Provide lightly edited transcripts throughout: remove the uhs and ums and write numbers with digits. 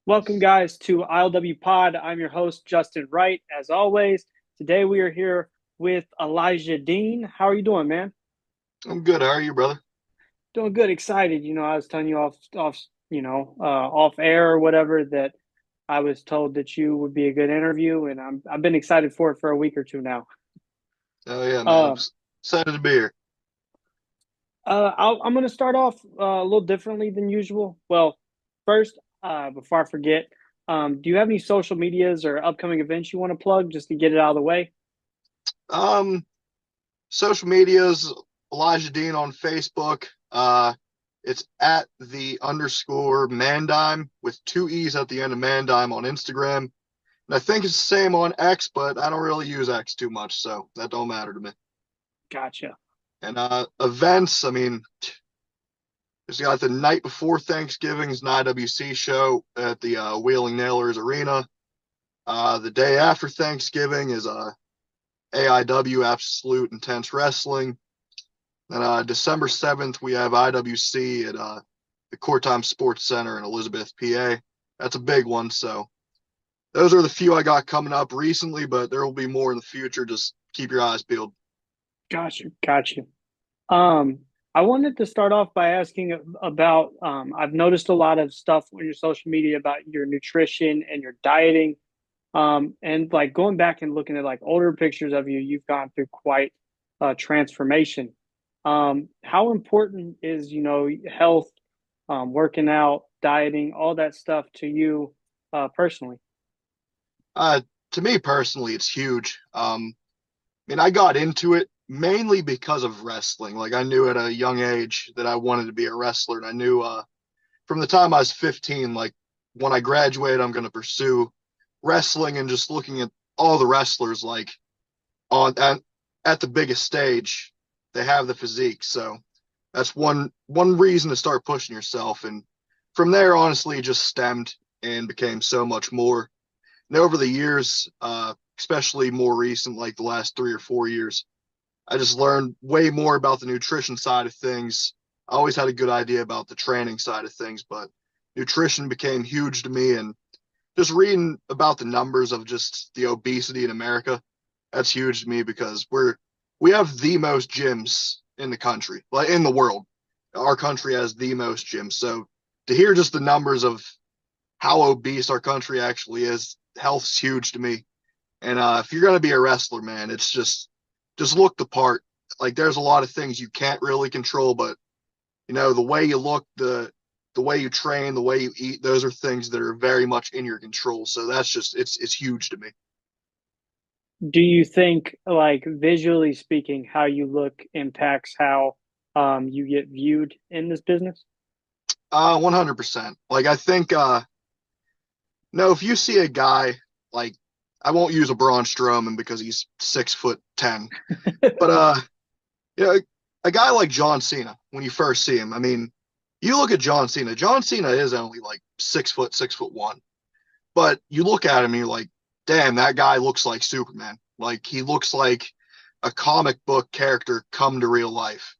Welcome, guys, to ILW Pod. I'm your host, Justin Wright. As always, today we are here with Elijah Dean. How are you doing, man? I'm good. How are you, brother? Doing good. Excited. I was telling you off air or whatever that I was told that you would be a good interview, and I've been excited for it for a week or two now. Oh yeah, man. I'm Uh, excited to be here. I'm going to start off a little differently than usual. Well, first, before I forget, do you have any social medias or upcoming events you want to plug just to get it out of the way? Um, Social medias, Elijah Dean on Facebook. It's at the underscore Mandime with two E's at the end of Mandime on Instagram. And I think it's the same on X, but I don't really use X too much, so that don't matter to me. Gotcha. And events, I mean, just got the night before Thanksgiving is an IWC show at the Wheeling Nailers Arena. The day after Thanksgiving is AIW Absolute Intense Wrestling. Then December 7th, we have IWC at the Court Time Sports Center in Elizabeth, PA. That's a big one. So those are the few I got coming up recently, but there will be more in the future. Just keep your eyes peeled. Gotcha. Um, I wanted to start off by asking about, I've noticed a lot of stuff on your social media about your nutrition and your dieting. And like going back and looking at like older pictures of you, you've gone through quite a transformation. How important is, health, working out, dieting, all that stuff to you, personally? Uh, to me personally, it's huge. I mean, I got into it mainly because of wrestling. Like I knew at a young age that I wanted to be a wrestler, and I knew from the time I was 15, like when I graduate, I'm going to pursue wrestling. And just looking at all the wrestlers, like on at the biggest stage, they have the physique. So that's one reason to start pushing yourself. And from there, honestly, it just stemmed and became so much more. And over the years, especially more recent, like the last 3 or 4 years, I just learned way more about the nutrition side of things. I always had a good idea about the training side of things, but nutrition became huge to me. And just reading about the numbers of just the obesity in America, that's huge to me because we have the most gyms in the country, like in the world. Our country has the most gyms. So to hear just the numbers of how obese our country actually is, health's huge to me. And if you're gonna be a wrestler, man, it's just look the part. Like there's a lot of things you can't really control, but the way you look, the way you train, the way you eat, those are things that are very much in your control. So that's just it's huge to me. Do you think, like visually speaking, how you look impacts how you get viewed in this business? 100%. Like I think no, if you see a guy like I won't use a Braun Strowman because he's 6'10", but you know, a guy like John Cena, when you first see him, I mean, you look at John Cena. John Cena is only like 6 foot, 6'1", but you look at him and you're like, damn, that guy looks like Superman. Like he looks like a comic book character come to real life.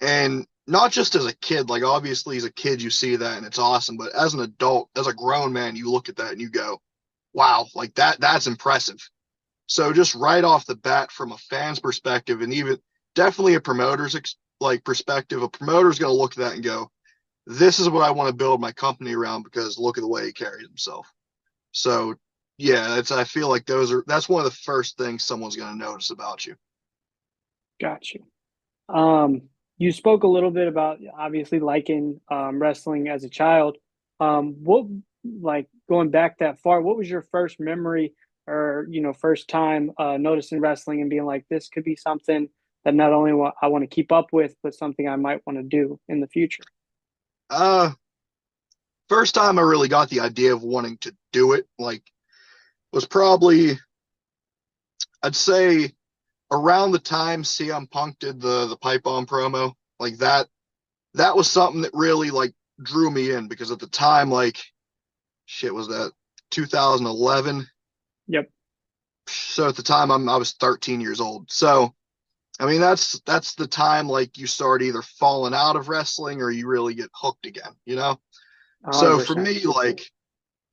And not just as a kid, like obviously as a kid you see that and it's awesome, but as an adult, as a grown man, you look at that and you go, wow, like that's impressive. So just right off the bat from a fan's perspective and even definitely a promoter's like perspective, a promoter's going to look at that and go, this is what I want to build my company around because look at the way he carries himself. So yeah, I feel like that's one of the first things someone's going to notice about you. Gotcha. You spoke a little bit about obviously liking wrestling as a child. What, like going back that far, what was your first memory or, first time noticing wrestling and being like, this could be something that not only I want to keep up with, but something I might want to do in the future? Uh, First time I really got the idea of wanting to do it, like, was probably I'd say around the time CM Punk did the pipe bomb promo, like that was something that really like drew me in because at the time, like, shit, was that 2011? Yep. So at the time I was 13 years old. So I mean that's the time like you start either falling out of wrestling or you really get hooked again. So for 100%. me, like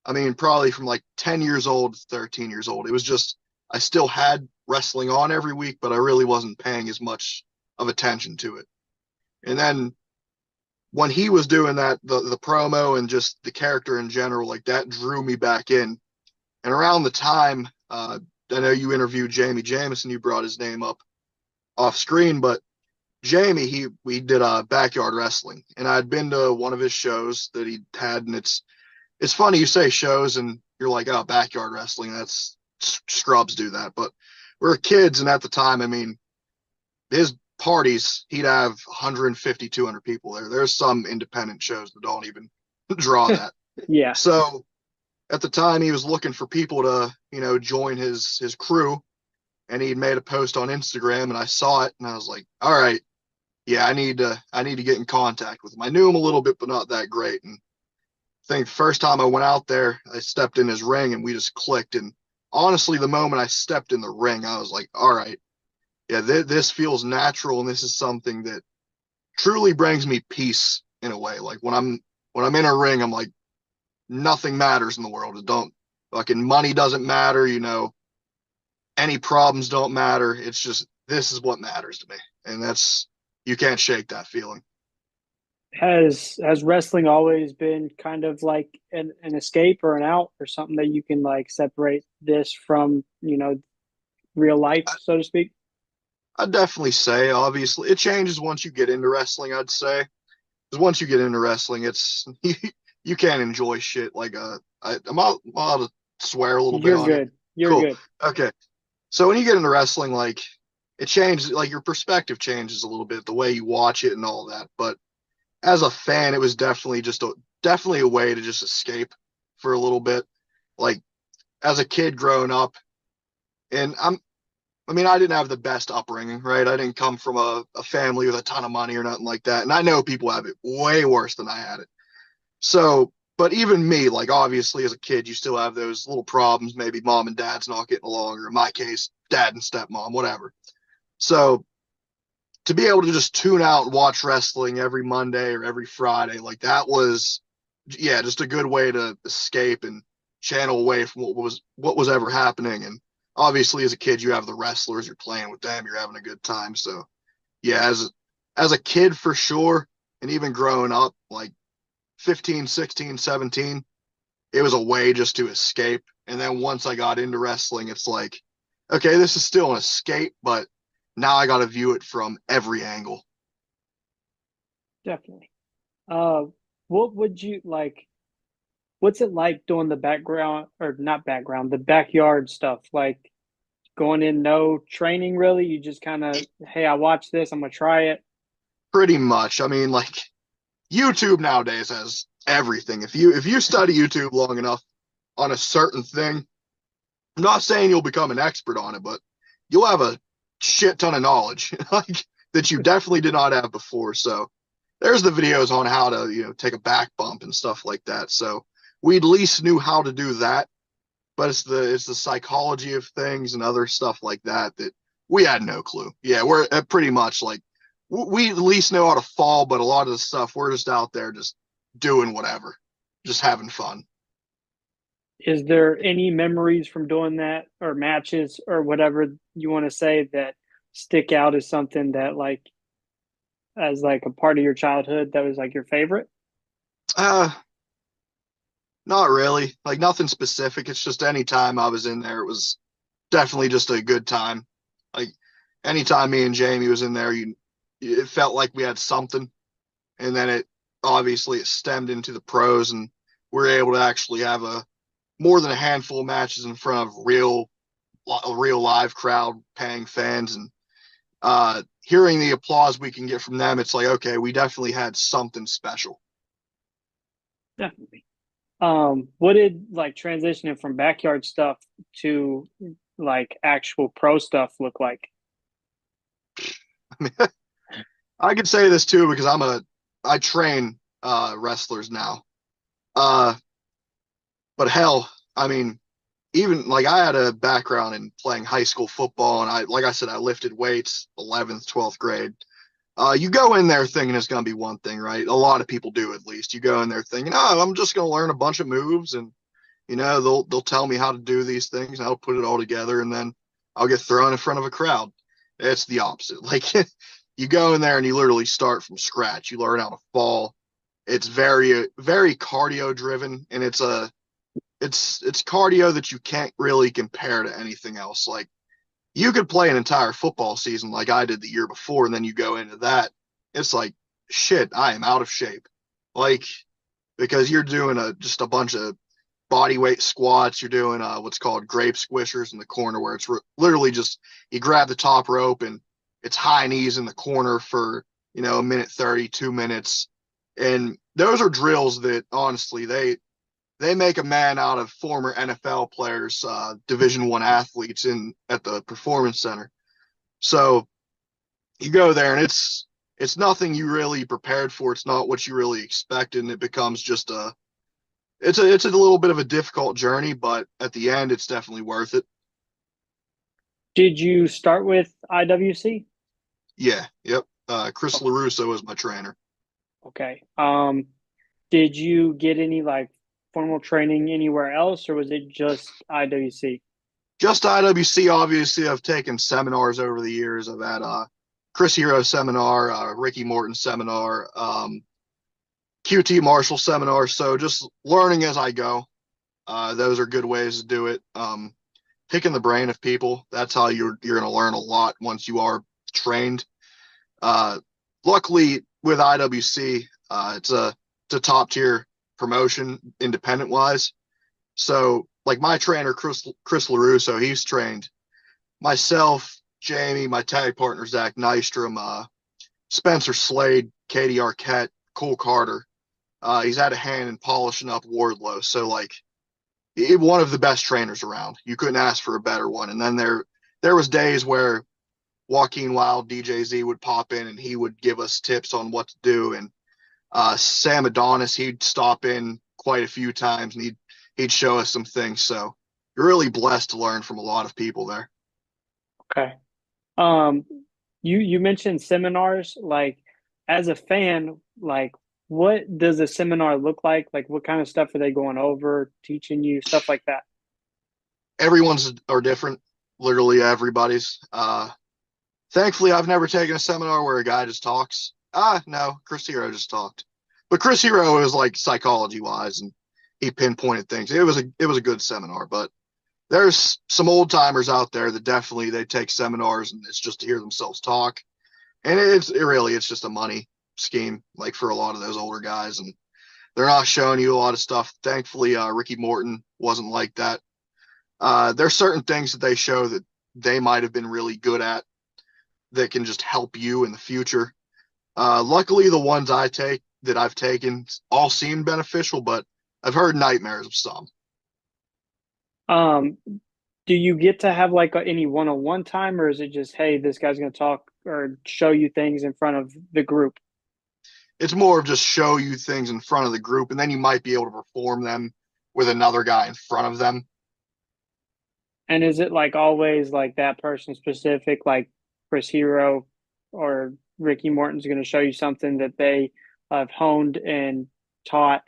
I mean, probably from like 10 years old to 13 years old. It was just, I still had wrestling on every week, but I really wasn't paying as much of attention to it. And then when he was doing that, the promo and just the character in general, like that drew me back in. And around the time, I know you interviewed Jamie Jamison, you brought his name up off screen, but Jamie, we did backyard wrestling, and I'd been to one of his shows that he had, and it's funny you say shows, and you're like, oh, backyard wrestling, that's scrubs do that, but we were kids, and at the time, I mean, his parties, he'd have 150, 200 people there. There's some independent shows that don't even draw that. Yeah. So at the time, he was looking for people to, join his crew, and he'd made a post on Instagram, and I saw it, and I was like, all right, yeah, I need to get in contact with him. I knew him a little bit, but not that great. And I think the first time I went out there, I stepped in his ring and we just clicked. And honestly, the moment I stepped in the ring, I was like, all right, yeah, this feels natural, and this is something that truly brings me peace in a way. Like when I'm in a ring, I'm like, nothing matters in the world. It don't fucking money doesn't matter, any problems don't matter. It's just this is what matters to me. And that's you can't shake that feeling. Has wrestling always been kind of like an escape or an out or something that you can like separate this from, real life, so to speak? I'd definitely say, obviously, it changes once you get into wrestling, I'd say. Because once you get into wrestling, it's you can't enjoy shit like I'm allowed to swear a little bit You're on here. good. You're Cool. good. Okay. So when you get into wrestling, like it changes, like your perspective changes a little bit, the way you watch it and all that. But as a fan, it was definitely a way to just escape for a little bit. Like as a kid growing up, and I mean, I didn't have the best upbringing, right? I didn't come from a family with a ton of money or nothing like that. And I know people have it way worse than I had it. So, but even me, like obviously as a kid, you still have those little problems. Maybe mom and dad's not getting along, or in my case, dad and stepmom, whatever. So to be able to just tune out and watch wrestling every Monday or every Friday, like that was, yeah, just a good way to escape and channel away from what was ever happening. And obviously, as a kid, you have the wrestlers, you're playing with them, you're having a good time. So yeah, as a kid for sure, and even growing up, like 15, 16, 17, it was a way just to escape. And then once I got into wrestling, it's like, okay, this is still an escape, but now I got to view it from every angle. Definitely. Uh, what would you like? What's it like doing the background or not background, the backyard stuff? Like going in, no training really. You just kind of, hey, I watched this. I'm gonna try it. Pretty much. I mean, like YouTube nowadays has everything. If you study YouTube long enough on a certain thing, I'm not saying you'll become an expert on it, but you'll have a shit ton of knowledge like that you definitely did not have before. So there's the videos on how to, take a back bump and stuff like that. So we at least knew how to do that, but it's the psychology of things and other stuff like that that we had no clue. Yeah, we're pretty much like we at least know how to fall, but a lot of the stuff we're just out there just doing whatever, just having fun. Is there any memories from doing that or matches or whatever you want to say that stick out as something that like as like a part of your childhood that was like your favorite? Uh, Not really. Like nothing specific. It's just any time I was in there, it was definitely just a good time. Like anytime me and Jamie was in there, it felt like we had something. And then it stemmed into the pros, and we were able to actually have a more than a handful of matches in front of a real live crowd, paying fans, and hearing the applause we can get from them. It's like, okay, we definitely had something special. Definitely. What did like transitioning from backyard stuff to like actual pro stuff look like? I mean, I could say this too because I train wrestlers now. Uh, but hell, I mean, even like I had a background in playing high school football, and like I said, I lifted weights 11th, 12th grade. You go in there thinking it's going to be one thing, right? A lot of people do, at least. You go in there thinking, oh, I'm just going to learn a bunch of moves and They'll tell me how to do these things, and I'll put it all together, and then I'll get thrown in front of a crowd. It's the opposite. Like you go in there and you literally start from scratch. You learn how to fall. It's very very cardio driven, and it's cardio that you can't really compare to anything else. Like you could play an entire football season like I did the year before, and then you go into that, it's like shit, I am out of shape. Like because you're doing just a bunch of body weight squats. You're doing what's called grape squishers in the corner, where it's literally just you grab the top rope and it's high knees in the corner for a minute 30, 2 minutes, and those are drills that honestly they make a man out of former NFL players, Division One athletes in at the Performance Center. So you go there and it's nothing you really prepared for. It's not what you really expected, and it becomes just it's a little bit of a difficult journey, but at the end, it's definitely worth it. Did you start with IWC? Yeah, yep. Chris LaRusso was my trainer. Okay. Did you get any like formal training anywhere else, or was it just IWC? Just IWC, obviously, I've taken seminars over the years. I've had Chris Hero seminar, Ricky Morton seminar, QT Marshall seminar. So just learning as I go. Those are good ways to do it. Picking the brain of people. That's how you're going to learn a lot once you are trained. Uh, Luckily, with IWC, it's a top tier promotion, independent wise. So, like my trainer, Chris LaRusso, he's trained myself, Jamie, my tag partner, Zach Nystrom, Spencer Slade, Katie Arquette, Cole Carter. He's had a hand in polishing up Wardlow. So, like, one of the best trainers around. You couldn't ask for a better one. And then there was days where Joaquin Wild, DJZ would pop in and he would give us tips on what to do. And Sam Adonis, he'd stop in quite a few times and he'd show us some things. So you're really blessed to learn from a lot of people there. Okay. Um, you mentioned seminars. Like, as a fan, like, what does a seminar look like? Like, what kind of stuff are they going over, teaching you, stuff like that? Everyone's are different, literally everybody's. Thankfully, I've never taken a seminar where a guy just talks. No, Chris Hero just talked. But Chris Hero is like psychology wise, and he pinpointed things. It was a good seminar, but there's some old timers out there that definitely they take seminars and it's just to hear themselves talk. And it's just a money scheme, like for a lot of those older guys, and they're not showing you a lot of stuff. Thankfully, Ricky Morton wasn't like that. There's certain things that they show that they might have been really good at that can just help you in the future. Luckily, the ones I've taken all seem beneficial, but I've heard nightmares of some. Um, do you get to have like any one-on-one time, or is it just, hey, this guy's going to talk or show you things in front of the group? It's more of just show you things in front of the group, and then you might be able to perform them with another guy in front of them. And is it like always like that person specific, like Chris Hero or Ricky Morton's going to show you something that they have honed and taught,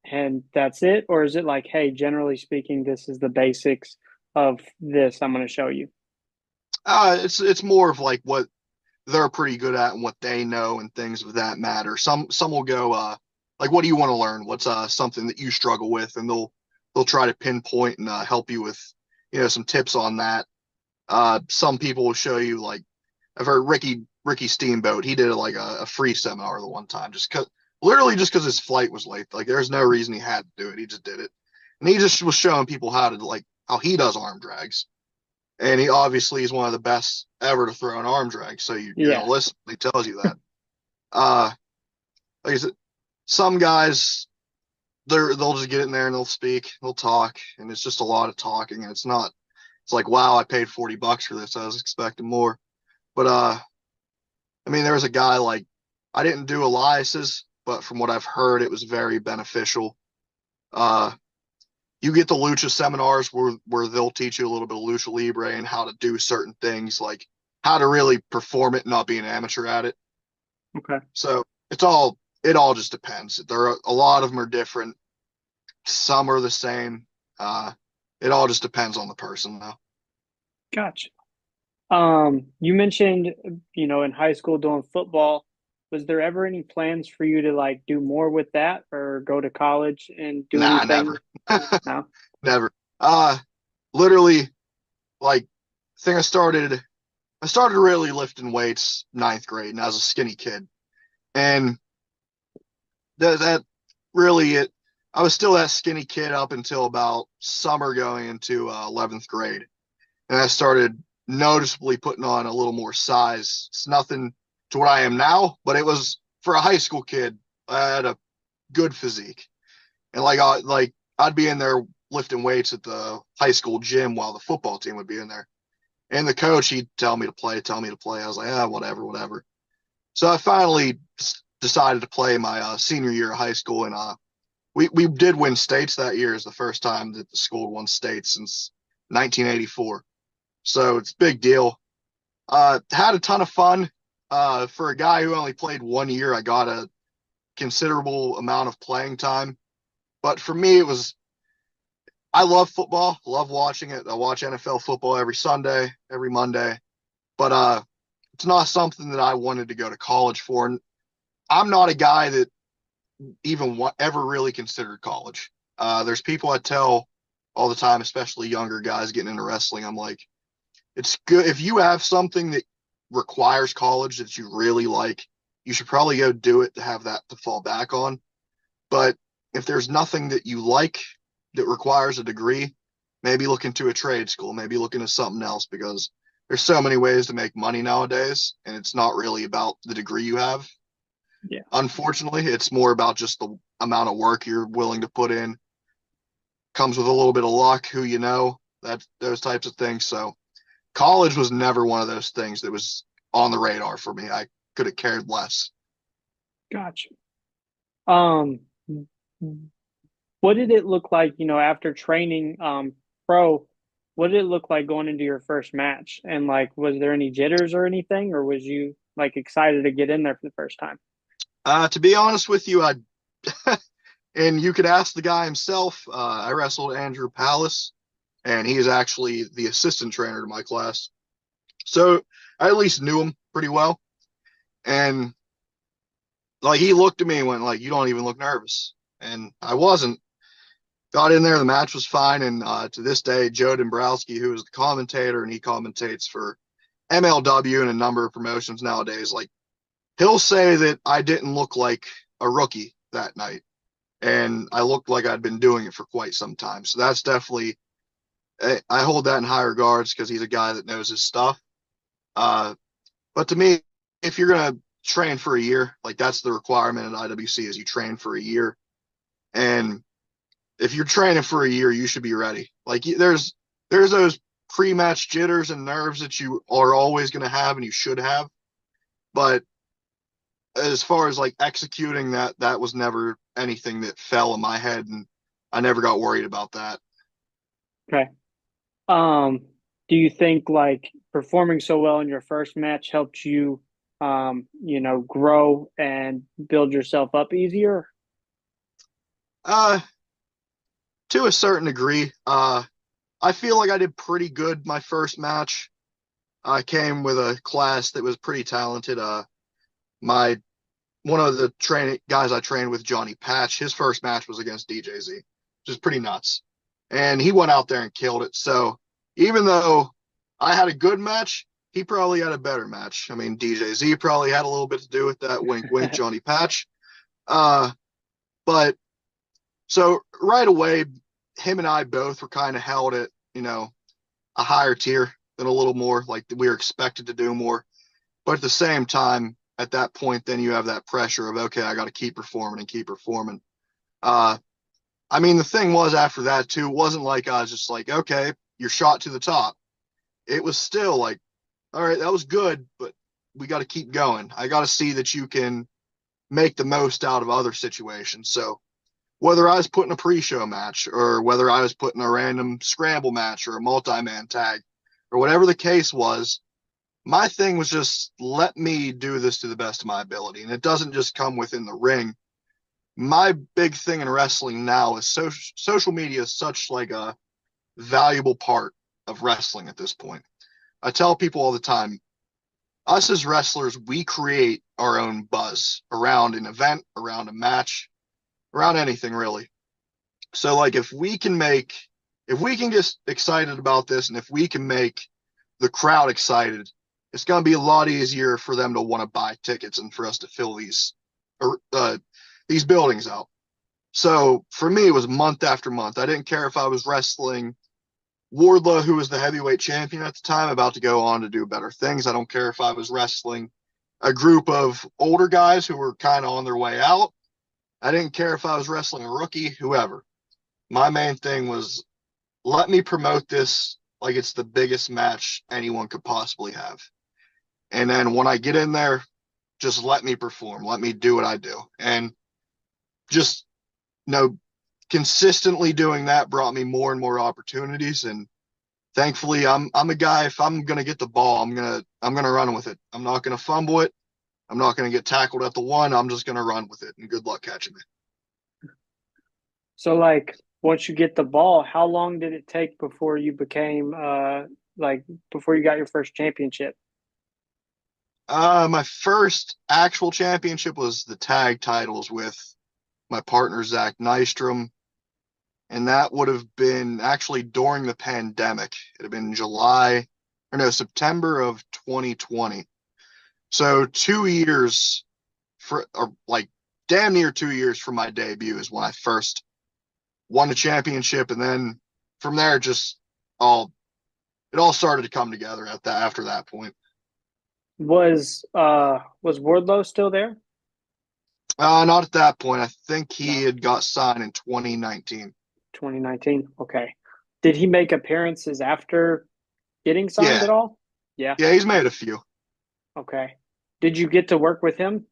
and that's it? Or is it like, hey, generally speaking, this is the basics of this I'm going to show you? It's more of like what they're pretty good at and what they know and things of that matter. Some will go like, what do you want to learn? What's something that you struggle with, and they'll try to pinpoint and help you with some tips on that. Some people will show you, like I've heard Ricky Steamboat. He did like a free seminar the one time literally just because his flight was late. Like there's no reason he had to do it. He just did it, and he just was showing people how he does arm drags. And he obviously is one of the best ever to throw an arm drag. So you're gonna Yeah. listen. He tells you that. Uh, like I said, some guys they'll just get in there and they'll speak, they'll talk, and it's just a lot of talking. And it's not. It's like, wow, I paid $40 for this. I was expecting more. But I mean, there was a guy like I didn't do Elias's, but from what I've heard, it was very beneficial. Uh, you get the lucha seminars where they'll teach you a little bit of lucha libre and how to do certain things, like how to really perform it, and not be an amateur at it. Okay. So it all just depends. A lot of them are different. Some are the same. It all just depends on the person, though. Gotcha. You mentioned, in high school doing football. Was there ever any plans for you to like do more with that or go to college and do Nah, anything? never, No? never. Literally, like, I think I started really lifting weights ninth grade, and I was a skinny kid, and that really it. I was still that skinny kid up until about summer going into 11th grade, and I started noticeably putting on a little more size. It's nothing to what I am now, but it was for a high school kid. I had a good physique, and I'd be in there lifting weights at the high school gym while the football team would be in there. And the coach, he'd tell me to play, tell me to play. I was like, whatever, whatever. So I finally decided to play my senior year of high school, and we did win states that year. Is the first time that the school won states since 1984. So it's a big deal. Had a ton of fun. For a guy who only played 1 year, I got a considerable amount of playing time. But for me, I love football, love watching it. I watch NFL football every Sunday, every Monday. But it's not something that I wanted to go to college for. And I'm not a guy that ever really considered college. There's people I tell all the time, especially younger guys getting into wrestling. I'm like, it's good if you have something that requires college that you really like, you should probably go do it to have that to fall back on. But if there's nothing that you like that requires a degree, maybe look into a trade school, maybe look into something else because there's so many ways to make money nowadays, and it's not really about the degree you have. Yeah. Unfortunately, it's more about just the amount of work you're willing to put in. Comes with a little bit of luck, who you know, that those types of things. So college was never one of those things that was on the radar for me. I could have cared less. Gotcha. Um, what did it look like, after training pro? What did it look like going into your first match? And like, was there any jitters or anything, or was you like excited to get in there for the first time? To be honest with you, I and you could ask the guy himself. I wrestled Andrew Palace, and he is actually the assistant trainer to my class. So I at least knew him pretty well. And like he looked at me and went like, "You don't even look nervous," and I wasn't. Got in there, the match was fine, and to this day, Joe Dombrowski, who is the commentator, and he commentates for MLW and a number of promotions nowadays, like he'll say that I didn't look like a rookie that night, and I looked like I'd been doing it for quite some time. So that's definitely I hold that in high regards because he's a guy that knows his stuff. Uh, but to me, if you're gonna train for a year, like that's the requirement at IWC is you train for a year, and if you're training for a year, you should be ready. Like there's those pre-match jitters and nerves that you are always going to have and you should have. But as far as like executing that, that was never anything that fell in my head, and I never got worried about that. Okay. Um, do you think like performing so well in your first match helped you, grow and build yourself up easier? Uh, to a certain degree, I feel like I did pretty good my first match. I came with a class that was pretty talented. My one of the training guys I trained with, Johnny Patch, his first match was against DJZ, which is pretty nuts. And he went out there and killed it. So even though I had a good match, he probably had a better match. I mean, DJZ probably had a little bit to do with that. Wink, wink, Johnny Patch. Uh, but so right away, him and I both were kind of held at, a higher tier than a little more, like we were expected to do more. But at the same time, at that point, then you have that pressure of, okay, I got to keep performing and keep performing. Uh, I mean, the thing was after that too, it wasn't like I was just like, okay, you're shot to the top. It was still like, all right, that was good, but we got to keep going. I got to see that you can make the most out of other situations. So whether I was putting a pre-show match or whether I was putting a random scramble match or a multi-man tag or whatever the case was, my thing was just let me do this to the best of my ability. And it doesn't just come within the ring. my big thing in wrestling now is social media is such like a valuable part of wrestling at this point. I tell people all the time, us as wrestlers, we create our own buzz around an event, around a match, around anything really. So like if we can get excited about this and if we can make the crowd excited, it's going to be a lot easier for them to want to buy tickets and for us to fill or, these buildings out. So for me, it was month after month. I didn't care if I was wrestling Wardlow, who was the heavyweight champion at the time, about to go on to do better things. I don't care if I was wrestling a group of older guys who were kind of on their way out. I didn't care if I was wrestling a rookie, whoever. My main thing was let me promote this like it's the biggest match anyone could possibly have. And then when I get in there, just let me perform, let me do what I do. And just you know, consistently doing that brought me more and more opportunities. And thankfully, I'm a guy. If I'm gonna get the ball, I'm gonna run with it. I'm not gonna fumble it. I'm not gonna get tackled at the one. I'm just gonna run with it. And good luck catching me. So like once you get the ball, how long did it take before you became like before you got your first championship? My first actual championship was the tag titles with my partner Zach Nystrom, and that would have been actually during the pandemic. It had been July or no September of 2020. So 2 years or like damn near 2 years from my debut is when I first won the championship, and then from there just all it all started to come together at that after that point. Was Wardlow still there? Not at that point. I think he No, had got signed in 2019. 2019. Okay. Did he make appearances after getting signed Yeah, at all? Yeah. yeah, he's made a few. Okay. Did you get to work with him?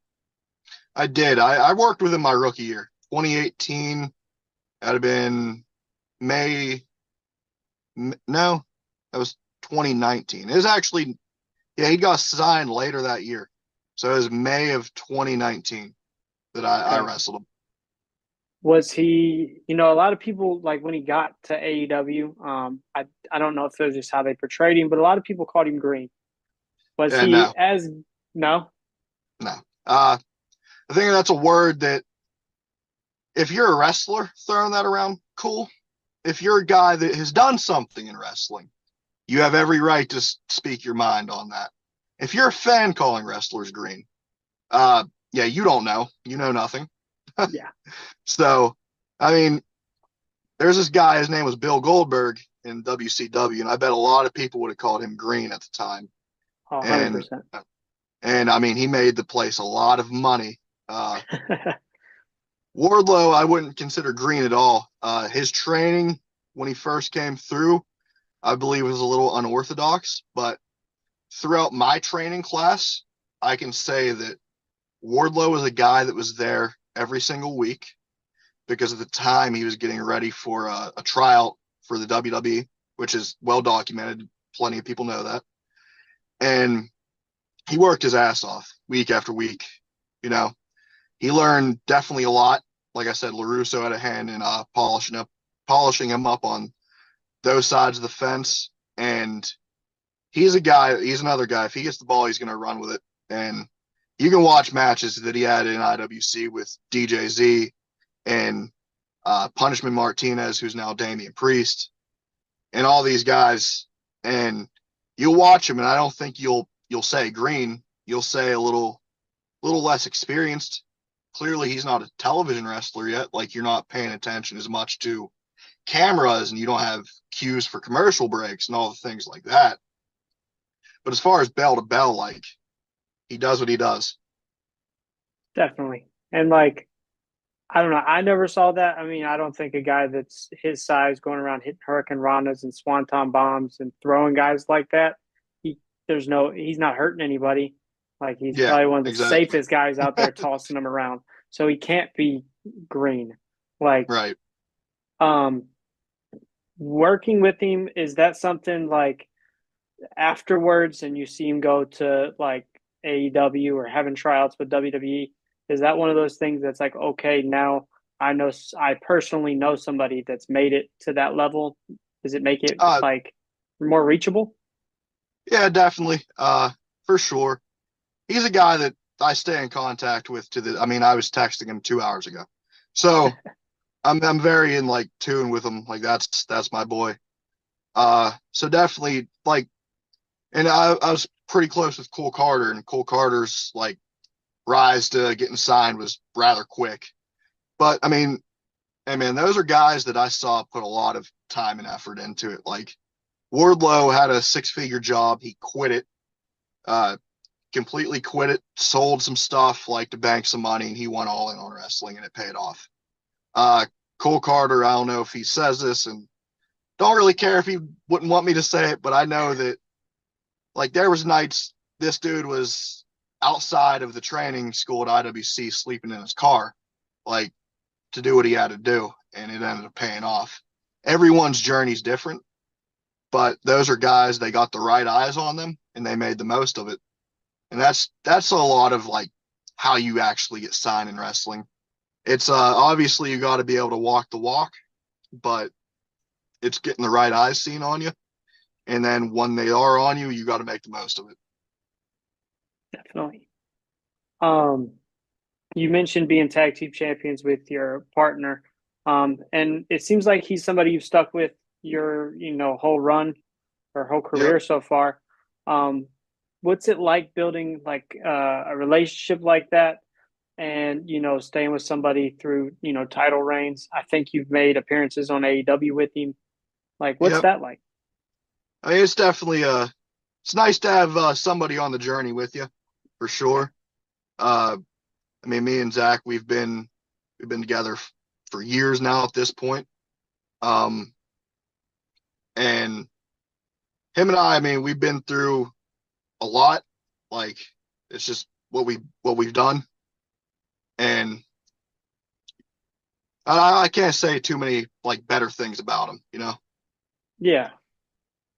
I did. I worked with him my rookie year, 2018. That'd have been May. No, that was 2019. It was actually, yeah, he got signed later that year. So it was May of 2019 that I Okay. wrestled him. Was he, a lot of people like when he got to AEW, I don't know if it was just how they portrayed him, but a lot of people called him green. Was Yeah, he no, as no? no. I think that's a word that if you're a wrestler throwing that around, cool. If you're a guy that has done something in wrestling, you have every right to speak your mind on that. If you're a fan calling wrestlers green, yeah, you don't know. You know nothing. Yeah. So, I mean, there's this guy. His name was Bill Goldberg in WCW, and I bet a lot of people would have called him green at the time. And 100%. and I mean, he made the place a lot of money. Uh, Wardlow, I wouldn't consider green at all. His training when he first came through, I believe, was a little unorthodox, but throughout my training class, I can say that Wardlow was a guy that was there every single week because at the time he was getting ready for a tryout for the WWE, which is well documented. Plenty of people know that. And he worked his ass off week after week. You know, he learned definitely a lot. Like I said, LaRusso had a hand in polishing him up on those sides of the fence. And he's another guy. If he gets the ball, he's going to run with it. And you can watch matches that he had in IWC with DJZ and Punishment Martinez, who's now Damian Priest, and all these guys. And you'll watch him, and I don't think you'll say green. You'll say a little less experienced. Clearly, he's not a television wrestler yet. Like you're not paying attention as much to cameras, and you don't have cues for commercial breaks and all the things like that. But as far as bell to bell, like he does what he does. Definitely. And like, I don't know. I never saw that. I mean, I don't think a guy that's his size going around hitting Hurricane Ranas and Swanton bombs and throwing guys like that, he he's not hurting anybody. Like he's Yeah, probably one of the exactly. safest guys out there tossing them around. So he can't be green. Like, Right. um, working with him, is that something like afterwards and you see him go to like AEW or having tryouts with WWE? Is that one of those things that's like, okay, now I personally know somebody that's made it to that level? Does it make it Uh, like more reachable? yeah, definitely. For sure. He's a guy that I stay in contact with I mean, I was texting him 2 hours ago. So I'm very in like tune with him. Like that's my boy. So definitely like, and I was pretty close with Cole Carter, and Cole Carter's like rise to getting signed was rather quick. But I mean, hey man, those are guys that I saw put a lot of time and effort into it. Like Wardlow had a six-figure job. He quit it, uh, completely quit it, sold some stuff like to bank some money, and he went all in on wrestling, and it paid off. Uh, Cole Carter, I don't know if he says this, and don't really care if he wouldn't want me to say it, but I know that like there was nights this dude was outside of the training school at IWC sleeping in his car, like to do what he had to do, and it ended up paying off. Everyone's journey's different, but those are guys, they got the right eyes on them and they made the most of it. And that's a lot of like how you actually get signed in wrestling. It's obviously you got to be able to walk the walk, but it's getting the right eyes seen on you. And then when they are on you, you got to make the most of it. Definitely. Um, you mentioned being tag team champions with your partner. And it seems like he's somebody you've stuck with your, whole run or whole Yep. career so far. Um, what's it like building like a relationship like that and, staying with somebody through, title reigns? I think you've made appearances on AEW with him. Like, what's Yep. that like? I mean, it's definitely it's nice to have somebody on the journey with you, for sure. Uh, I mean, me and Zach, we've been together for years now at this point. Um, and him and I mean, we've been through a lot. Like, it's just what we've done, and I can't say too many like better things about him. You know? Yeah.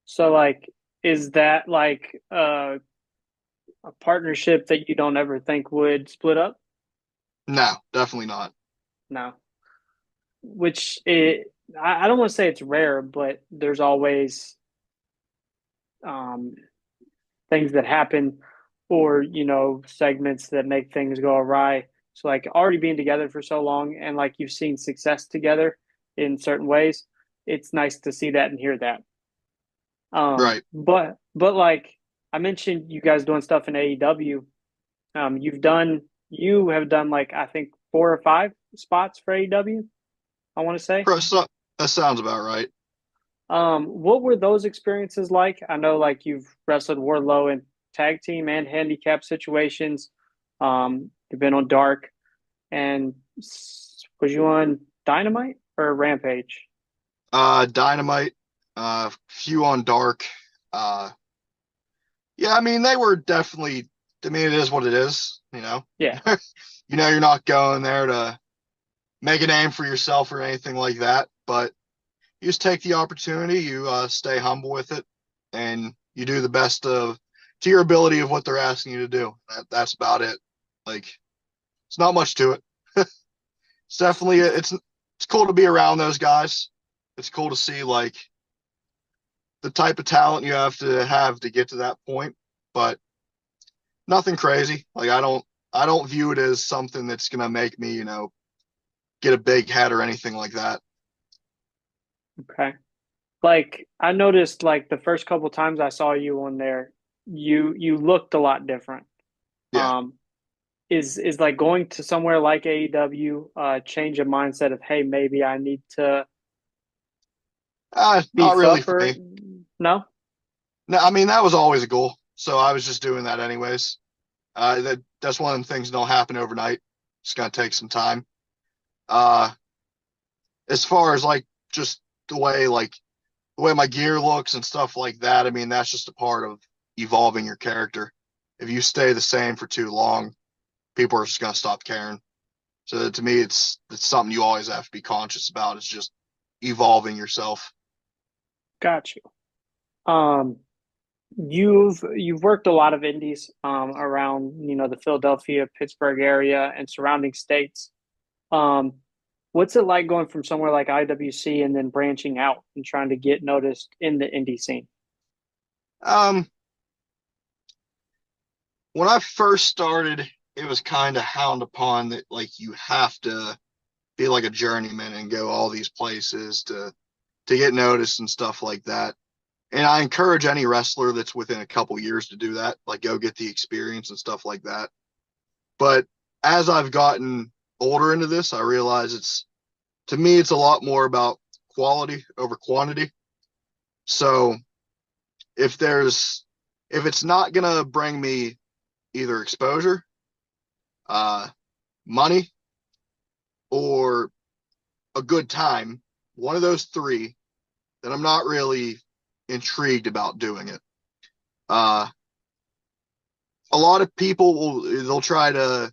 So, like, is that like a partnership that you don't ever think would split up? No, definitely not. No. I don't want to say it's rare, but there's always um, things that happen or, segments that make things go awry. So, like, already being together for so long and like you've seen success together in certain ways, it's nice to see that and hear that. Right. But like I mentioned, you guys doing stuff in AEW. You have done like I think 4 or 5 spots for AEW, I want to say. So, that sounds about right. What were those experiences like? I know like you've wrestled Wardlow in tag team and handicap situations. You've been on Dark and was you on Dynamite or Rampage? Dynamite, few on Dark. Uh, yeah, I mean, they were definitely, I mean, it is what it is, you know? Yeah, You know, you're not going there to make a name for yourself or anything like that, but you just take the opportunity, you stay humble with it, and you do the best of to your ability of what they're asking you to do. That's about it. Like, it's not much to it. It's definitely it's cool to be around those guys. It's cool to see like the type of talent you have to get to that point, but nothing crazy. Like I don't view it as something that's gonna make me, get a big head or anything like that. okay. Like I noticed like the first couple times I saw you on there, you looked a lot different. Yeah. Um, is like going to somewhere like AEW, change a mindset of hey, maybe I need to Not beef really up for or me. no? No, I mean that was always a goal. So I was just doing that anyways. That's one of the things that don't happen overnight. It's gonna take some time. Uh as far as like just the way my gear looks and stuff like that, I mean that's just a part of evolving your character. If you stay the same for too long, people are just gonna stop caring. So to me it's something you always have to be conscious about. It's just evolving yourself. Got you. Um, You've worked a lot of indies around the Philadelphia, Pittsburgh area and surrounding states. Um, what's it like going from somewhere like IWC and then branching out and trying to get noticed in the indie scene? Um, when I first started, it was kind of hound upon that like you have to be like a journeyman and go all these places to get noticed and stuff like that. And I encourage any wrestler that's within a couple years to do that, like go get the experience and stuff like that. But as I've gotten older into this, I realize it's to me it's a lot more about quality over quantity. So if there's if it's not gonna bring me either exposure, uh, money, or a good time, one of those three, then I'm not really intrigued about doing it. Uh, a lot of people they'll try to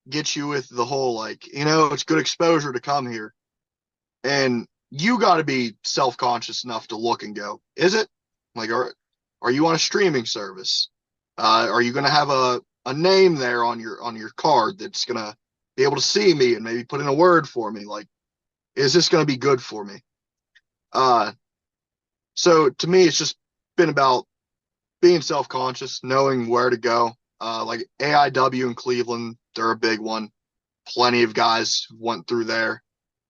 get you with the whole like, it's good exposure to come here. And you got to be self-conscious enough to look and go, is it? Like, are you on a streaming service? Are you going to have a name there on your card that's going to be able to see me and maybe put in a word for me? Like, is this going to be good for me? Uh, so to me, it's just been about being self-conscious, knowing where to go. Like AIW in Cleveland, they're a big one. Plenty of guys went through there.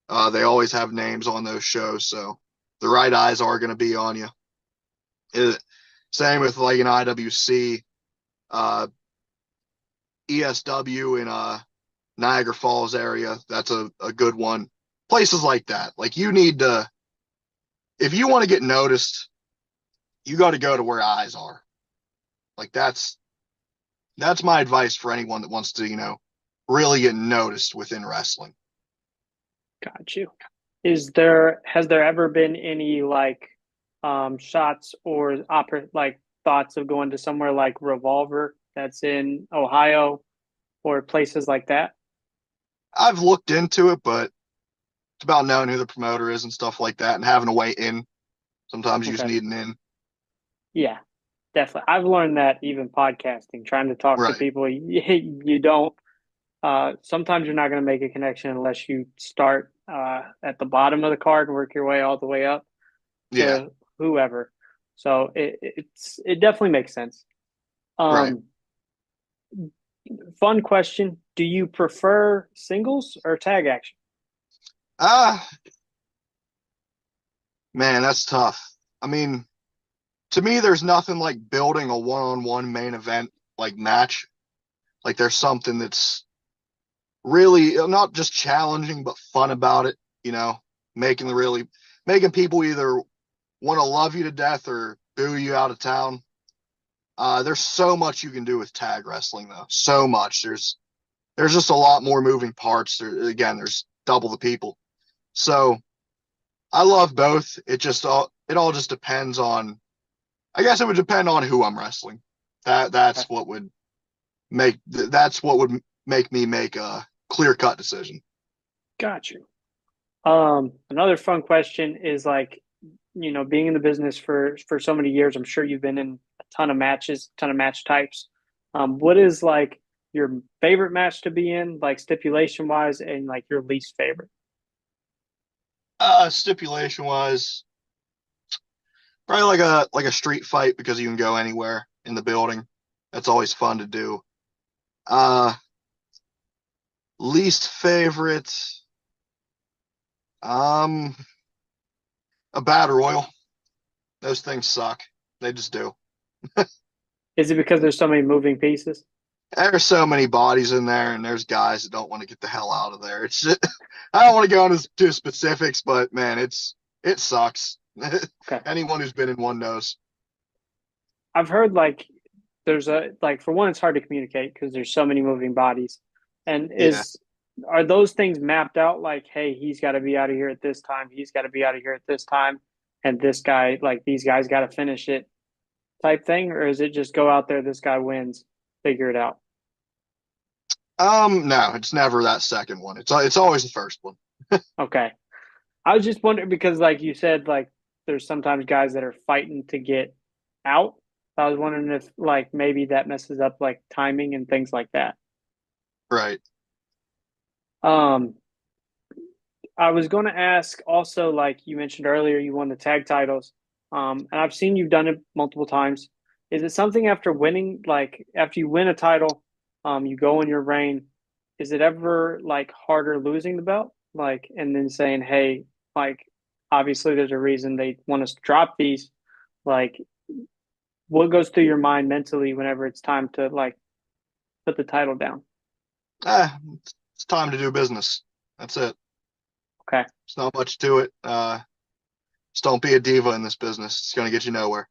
They always have names on those shows, so the right eyes are going to be on you. Same with like an IWC, uh, ESW in Niagara Falls area. That's a good one. Places like that. Like you need to, if you want to get noticed, you got to go to where eyes are. Like that's my advice for anyone that wants to, really get noticed within wrestling. Got you. Has there ever been any like shots or thoughts of going to somewhere like Revolver that's in Ohio or places like that? I've looked into it, but it's about knowing who the promoter is and stuff like that and having a way in. Sometimes you just Okay. need an in. Yeah, definitely. I've learned that even podcasting, trying to talk to Right. people, you don't sometimes you're not going to make a connection unless you start at the bottom of the card and work your way all the way up Yeah. to whoever. So it definitely makes sense. Right. Um, fun question: do you prefer singles or tag action? Ah, man, that's tough. I mean, to me, there's nothing like building a one-on-one main event like match. Like there's something that's really not just challenging but fun about it. You know, making the really making people either want to love you to death or boo you out of town. There's so much you can do with tag wrestling, though. So much. There's just a lot more moving parts. Again, there's double the people. So I love both. It all just depends on. I guess it would depend on who I'm wrestling. That's Okay, what would make me make a clear cut decision. got you. Another fun question is like, being in the business for so many years, I'm sure you've been in a ton of matches, ton of match types. What is like your favorite match to be in, like stipulation wise, and like your least favorite? Stipulation wise, probably like a street fight because you can go anywhere in the building. That's always fun to do. Uh, Least favorite, um, a battle royal. Those things suck. They just do. Is it because there's so many moving pieces? There's so many bodies in there, and there's guys that don't want to get the hell out of there. It's just, I don't want to go into specifics, but man, it sucks. Okay. Anyone who's been in one knows. I've heard like there's a like for one, it's hard to communicate because there's so many moving bodies. And Yeah. is are those things mapped out like, hey, he's got to be out of here at this time, he's got to be out of here at this time, and this guy, like these guys got to finish it type thing, or is it just go out there, this guy wins, figure it out? No, it's never that second one. It's always the first one. Okay. I was just wondering because, like you said, like there's sometimes guys that are fighting to get out, I was wondering if like maybe that messes up like timing and things like that. Right. Um, I was going to ask also, like you mentioned earlier, you won the tag titles. And I've seen you've done it multiple times. Is it something after winning, like after you win a title, you go in your reign, is it ever like harder losing the belt? Like, and then saying, hey, like, obviously there's a reason they want us to drop these. Like, what goes through your mind mentally whenever it's time to like put the title down? Eh, it's time to do business. That's it. Okay. It's not much to it. Just don't be a diva in this business. It's gonna get you nowhere.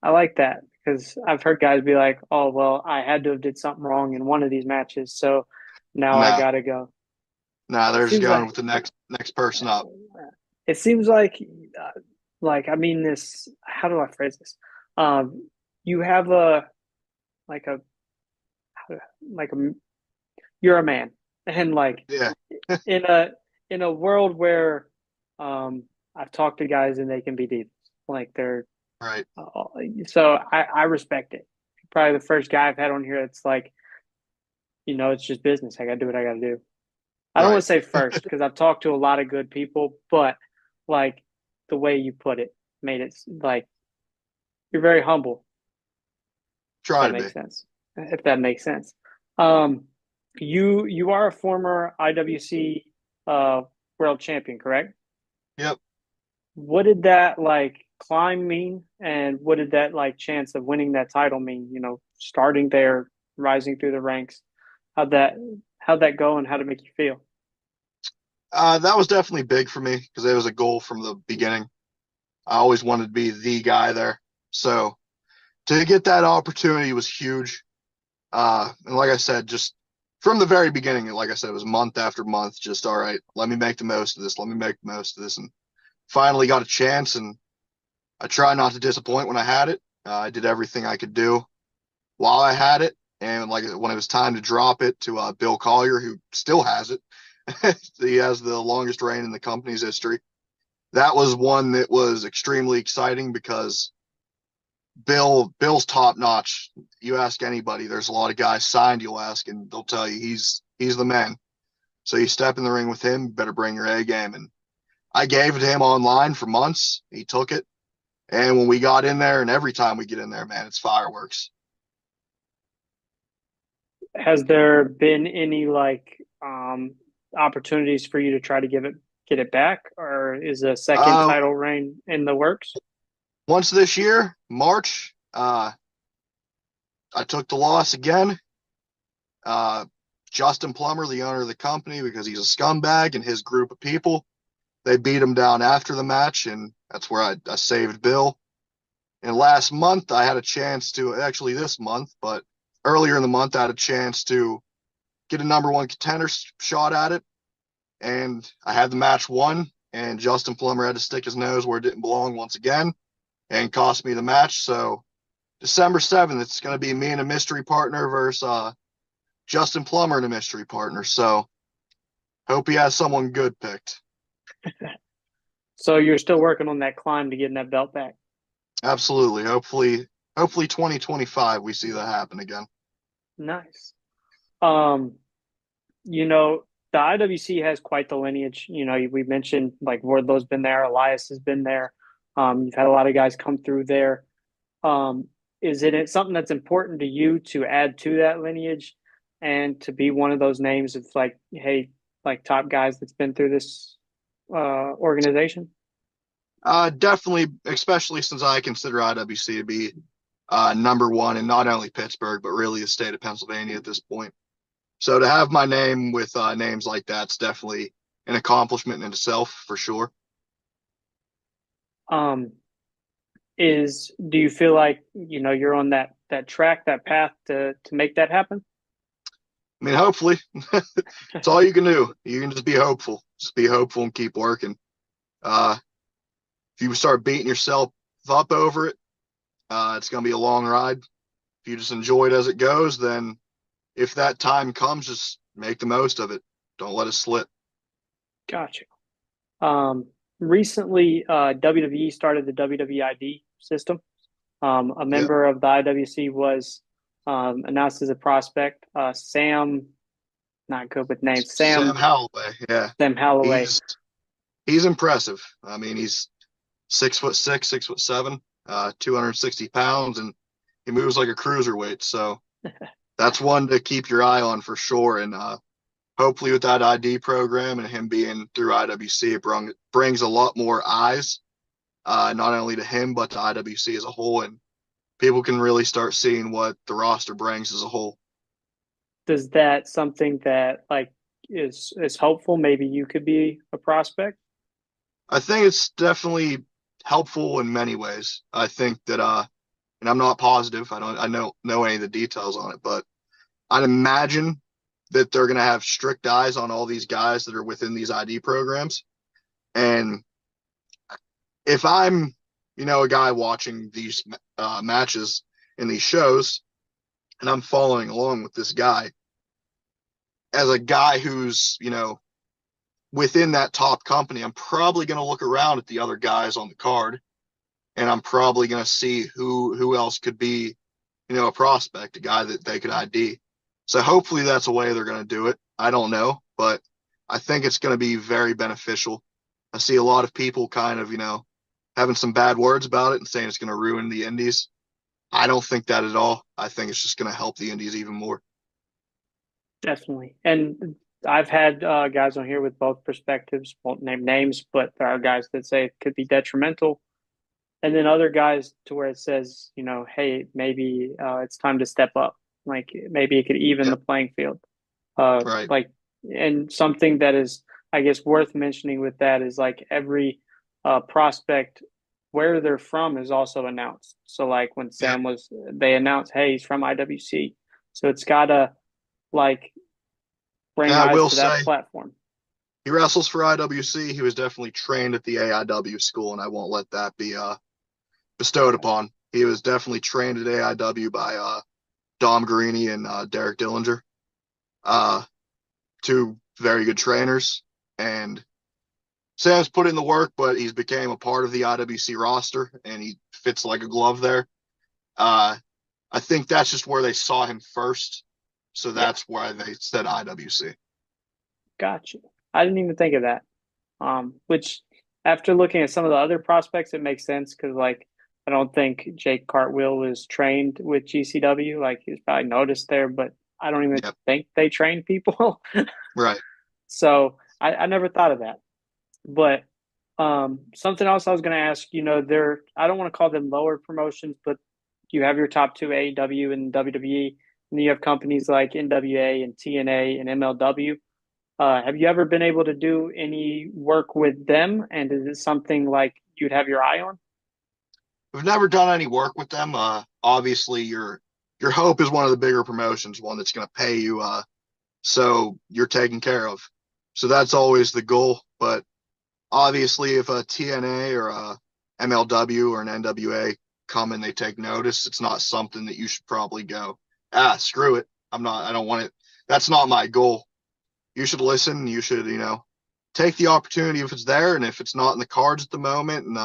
I like that because I've heard guys be like, "Oh, well, I had to have did something wrong in one of these matches, so now I Nah, gotta go." nah, It they're just seems going like with the next person up. it seems like I mean this. How do I phrase this? You have a like a like a you're a man, and like Yeah, in a world where I've talked to guys and they can be divas, like they're right, uh, so I respect it. Probably the first guy I've had on here that's like, it's just business. I got to do what I got to do. I don't want right. to say first because I've talked to a lot of good people, but like the way you put it made it like you're very humble, if Try that to be. makes sense. If that makes sense. Um, you are a former IWC uh world champion, correct? Yep. What did that like climb mean, and what did that like chance of winning that title mean? Starting there, rising through the ranks. How'd that how'd that go, and how did it make you feel? That was definitely big for me because it was a goal from the beginning. I always wanted to be the guy there. So to get that opportunity was huge. And like I said, just from the very beginning, like I said, it was month after month, just all right, let me make the most of this. Let me make the most of this. And finally got a chance. And I try not to disappoint when I had it. I did everything I could do while I had it. And like when it was time to drop it to Bill Collier, who still has it, he has the longest reign in the company's history. That was one that was extremely exciting because Bill's top notch. You ask anybody, there's a lot of guys signed. You'll ask, and they'll tell you he's the man. So you step in the ring with him, better bring your A game. And I gave it to him online for months. He took it, and when we got in there, and every time we get in there, man, it's fireworks. Has there been any like opportunities for you to try to get it back, or is a second Uh, title reign in the works? Once this year, March, I took the loss again. Uh, Justin Plummer, the owner of the company, because he's a scumbag, and his group of people, they beat him down after the match, and that's where I saved Bill. And last month, I had a chance to, actually this month, but earlier in the month, I had a chance to get a number one contender shot at it. And I had the match won, and Justin Plummer had to stick his nose where it didn't belong once again and cost me the match. So December 7th, it's going to be me and a mystery partner versus Justin Plummer and a mystery partner. So hope he has someone good picked. So you're still working on that climb to getting that belt back. Absolutely. Hopefully 2025 we see that happen again. Nice. Um, the IWC has quite the lineage. We mentioned like Wardlow's been there, Elias has been there. You've had a lot of guys come through there. Um, is it something that's important to you to add to that lineage and to be one of those names of like, hey, like top guys that's been through this organization? Definitely, especially since I consider IWC to be number one in not only Pittsburgh, but really the state of Pennsylvania at this point. So to have my name with names like that's definitely an accomplishment in itself for sure. Um, do you feel like you're on that track, that path to make that happen? I mean, hopefully, it's all you can do. You can just be hopeful. Just be hopeful and keep working. Uh, if you start beating yourself up over it, it's going to be a long ride. If you just enjoy it as it goes, then if that time comes, just make the most of it. Don't let it slip. Gotcha. Recently, WWE started the WWE ID system. A Yep. member of the IWC was announced as a prospect. Sam, not good with names. Sam Holloway. Yeah. Sam Holloway. He's he's impressive. I mean, he's 6'6", 6'7", 260 pounds, and he moves like a cruiserweight. So that's one to keep your eye on for sure. And hopefully, with that ID program and him being through IWC, it brings a lot more eyes, not only to him but to IWC as a whole, and people can really start seeing what the roster brings as a whole. Does that something that like is hopeful? Maybe you could be a prospect. I think it's definitely helpful in many ways. I think that and I'm not positive. I don't know any of the details on it, but I'd imagine that they're going to have strict eyes on all these guys that are within these ID programs. And if I'm, a guy watching these matches in these shows, and I'm following along with this guy, as a guy who's, within that top company, I'm probably going to look around at the other guys on the card, and I'm probably going to see who else could be, a prospect, a guy that they could ID. So hopefully that's a way they're going to do it. I don't know, but I think it's going to be very beneficial. I see a lot of people kind of, having some bad words about it and saying it's going to ruin the indies. I don't think that at all. I think it's just going to help the indies even more. Definitely. And I've had guys on here with both perspectives, won't name names, but there are guys that say it could be detrimental. And then other guys to where it says, hey, maybe it's time to step up. Like maybe it could even Yeah, the playing field. right. Like, and something that is, I guess, worth mentioning with that is like every prospect where they're from is also announced. So like when Yeah. they announced, hey, he's from IWC. So it's gotta like And bring I eyes will to that say platform. he wrestles for IWC. He was definitely trained at the AIW school, and I won't let that be bestowed upon. He was definitely trained at AIW by Dom Guarini and Derek Dillinger, uh, two very good trainers. And Sam's put in the work, but he's became a part of the IWC roster, and he fits like a glove there. Uh, I think that's just where they saw him first, so Yeah, that's why they said IWC. gotcha. I didn't even think of that. Which after looking at some of the other prospects, it makes sense because like I don't think Jake Cartwheel was trained with GCW. Like he was probably noticed there, but I don't even Yep, think they train people. right. So I never thought of that. But something else I was going to ask, they're I don't want to call them lower promotions, but you have your top two AEW and WWE, and you have companies like NWA and TNA and MLW. Have you ever been able to do any work with them? And is it something like you'd have your eye on? We've never done any work with them. Obviously, your hope is one of the bigger promotions, one that's going to pay you, so you're taken care of. So that's always the goal. But obviously, if a TNA or a MLW or an NWA come and they take notice, it's not something that you should probably go, screw it. I'm not. I don't want it. That's not my goal. You should listen. You should, take the opportunity if it's there, and if it's not in the cards at the moment, and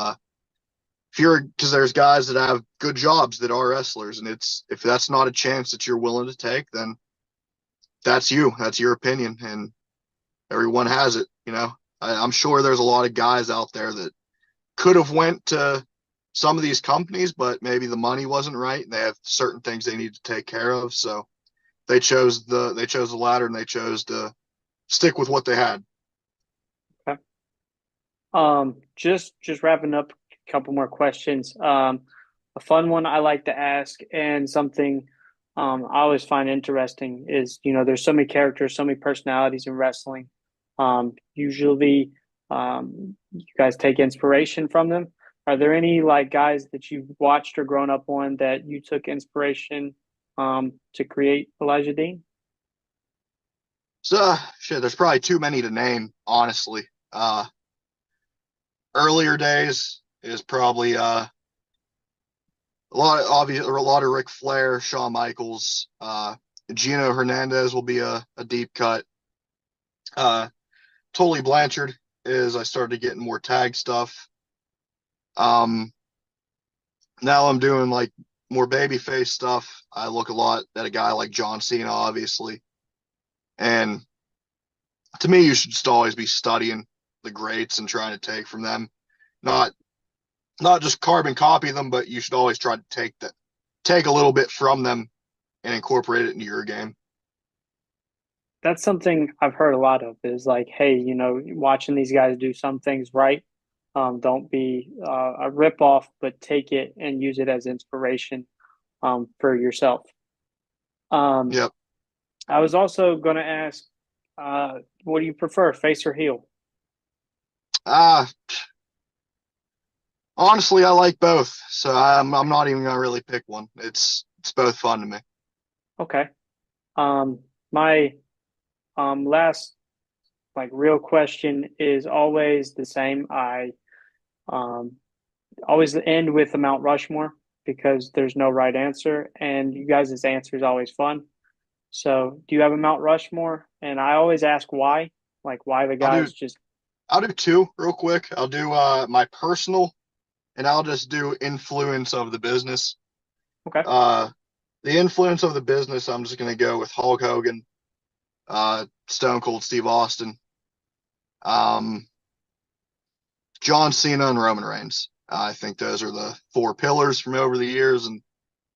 if you're because there's guys that have good jobs that are wrestlers, and it's if that's not a chance that you're willing to take, then that's your opinion, and everyone has it. I'm sure there's a lot of guys out there that could have went to some of these companies, but maybe the money wasn't right, and they have certain things they need to take care of, so they chose the latter, and they chose to stick with what they had. Okay. Just wrapping up a couple more questions. A fun one I like to ask, and something I always find interesting is, there's so many characters, so many personalities in wrestling. Usually, you guys take inspiration from them. Are there any like guys that you've watched or grown up on that you took inspiration to create Elijah Dean? So shit, there's probably too many to name, honestly. Earlier days is probably a lot of Ric Flair, Shawn Michaels, Gino Hernandez will be a deep cut. Uh, Tully Blanchard is I started getting more tag stuff. Um, Now I'm doing like more babyface stuff. I look a lot at a guy like John Cena, obviously. And to me, you should just always be studying the greats and trying to take from them. Not not just carbon copy them, but you should always try to take a little bit from them and incorporate it into your game. That's something I've heard a lot of is like, hey, watching these guys do some things right. Don't be a ripoff, but take it and use it as inspiration for yourself. Um, Yep. I was also going to ask, uh, what do you prefer, face or heel? Uh Honestly, I like both, so I'm not even gonna really pick one. It's both fun to me. Okay. Um, my last like real question is always the same. I um, always end with a Mount Rushmore because there's no right answer, and you guys' answer is always fun. So, do you have a Mount Rushmore? And I always ask why, like why the I'll do guys just I'll do two real quick. I'll do my personal, and I'll just do influence of the business. okay. Uh, the influence of the business, I'm just gonna go with Hulk Hogan, Stone Cold Steve Austin, um, John Cena, and Roman Reigns. I think those are the four pillars from over the years, and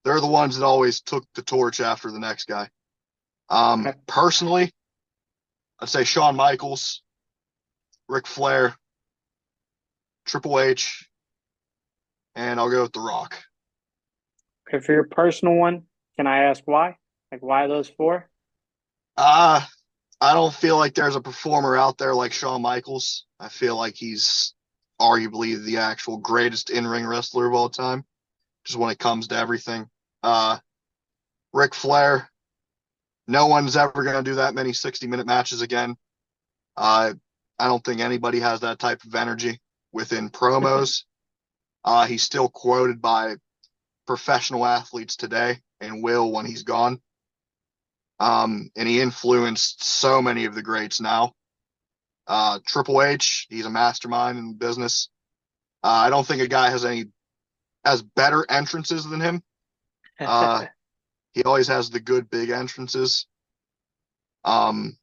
they're the ones that always took the torch after the next guy. Okay. Personally, I'd say Shawn Michaels, Ric Flair, Triple H, and I'll go with The Rock. Okay, for your personal one, can I ask why? Like why those four? Uh, I don't feel like there's a performer out there like Shawn Michaels. I feel like he's arguably the actual greatest in-ring wrestler of all time, just when it comes to everything. Uh, Ric Flair, no one's ever going to do that many 60-minute matches again. Uh, I don't think anybody has that type of energy within promos. He's still quoted by professional athletes today and will when he's gone. And he influenced so many of the greats now. Triple H, he's a mastermind in business. I don't think a guy has better entrances than him. Uh, he always has the good big entrances. Um,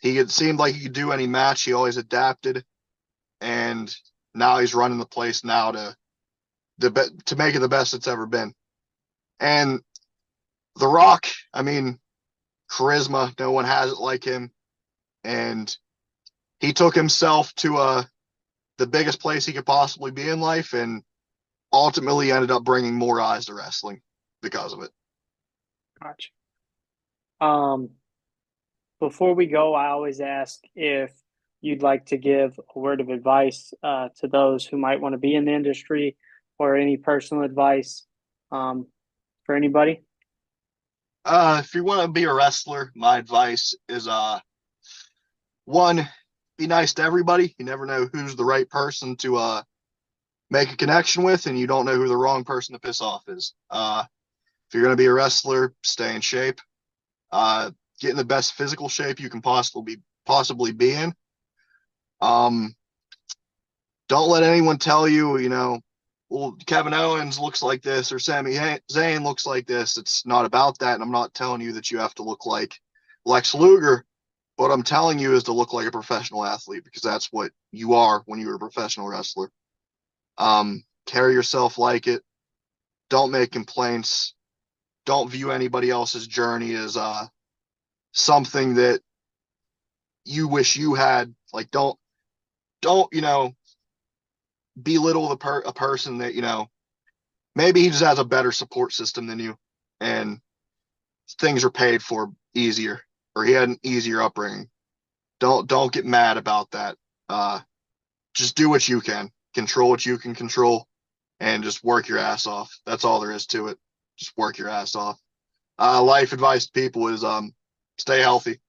it seemed like he could do any match. He always adapted, and now he's running the place now to make it the best it's ever been. And The Rock, I mean, charisma, no one has it like him, and he took himself to the biggest place he could possibly be in life, and ultimately ended up bringing more eyes to wrestling because of it. Gotcha. Um, Before we go, I always ask if you'd like to give a word of advice to those who might want to be in the industry or any personal advice um, for anybody. If you want to be a wrestler, my advice is one, be nice to everybody. You never know who's the right person to make a connection with, and you don't know who the wrong person to piss off is. If you're going to be a wrestler, stay in shape. Get in the best physical shape you can possibly be in. Um, don't let anyone tell you, well, Kevin Owens looks like this or Sami Zayn looks like this. It's not about that, and I'm not telling you that you have to look like Lex Luger. What I'm telling you is to look like a professional athlete because that's what you are when you're a professional wrestler. Carry yourself like it. Don't make complaints. Don't view anybody else's journey as something that you wish you had. Like don't belittle a person that maybe he just has a better support system than you, and things are paid for easier, or he had an easier upbringing. Don't get mad about that. Just do what you can, control what you can control, and just work your ass off. That's all there is to it. Just work your ass off. Life advice to people is stay healthy.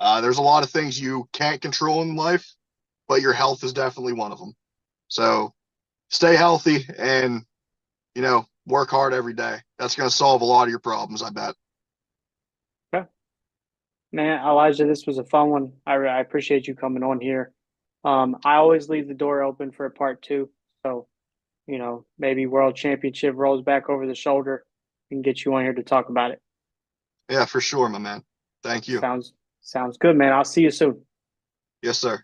There's a lot of things you can't control in life, but your health is definitely one of them. So stay healthy and work hard every day. That's going to solve a lot of your problems, I bet. Okay. Man, Elijah, this was a fun one. I appreciate you coming on here. I always leave the door open for a part two. So maybe world championship rolls back over the shoulder and get you on here to talk about it. Yeah, for sure, my man. Thank you. Sounds good, man. I'll see you soon. Yes, sir.